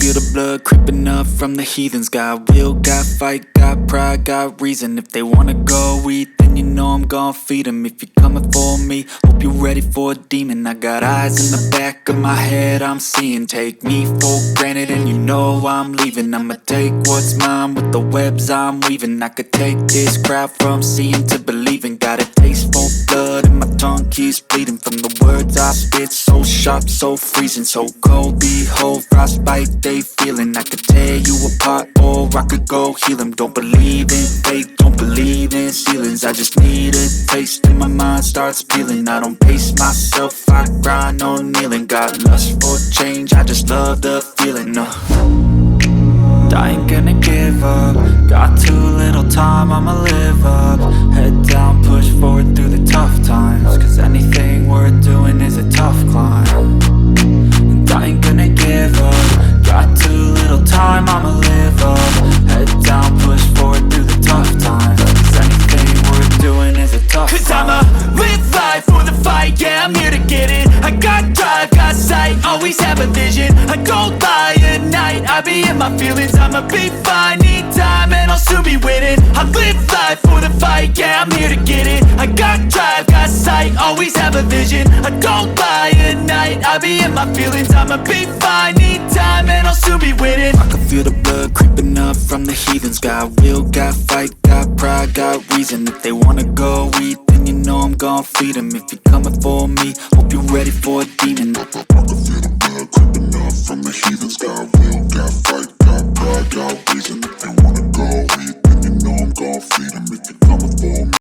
feel the blood creeping up from the heathens. Got will, got fight, got pride, got reason. If they wanna go eat, then you know I'm gon' feed them. If you're coming for me, hope you're ready for a demon. I got eyes in the back of my head, I'm seeing. Take me for granted and you know I'm leaving. I'ma take what's mine with the webs I'm weaving. I could take this crowd from seeing to believing. Got a taste for blood and my tongue keeps bleeding from the words I spit. So sharp, so freezing, so cold. Behold, frostbite they feeling. I could tear you apart or I could go heal them. Don't believe in fate, don't believe in ceilings. I just need a taste and my mind starts peeling. I don't pace myself, I grind on kneeling. Got lust for change, I just love the feeling. I ain't gonna give up. Got too little time, I'ma live up. Head down, push forward through the tough times. Cause anything worth doing is a tough climb. And I ain't gonna give up. Got too little time, I'ma live up. Head down, push forward through the tough times. Cause anything worth doing is a tough climb. Cause I'ma live life for the fight, yeah, I'm here to get it. I got drive, got sight, always have a vision. I don't lie at night, I be in my feelings. I'ma be fine, need time and I'll soon be winning. I live life for the fight, yeah, I'm here to get it. I got drive, got sight, always have a vision. I don't lie at night, I be in my feelings. I'ma be fine, need time and I'll soon be winning. I can feel the blood creeping up from the heathens. Got will, got fight, got pride, got reason. If they wanna go eat, then you know I'm gon' feed them. If you're coming for me, hope you're ready for a demon. I can feel the blood creeping up from the heathens. Got will, got fight, got pride, got reason.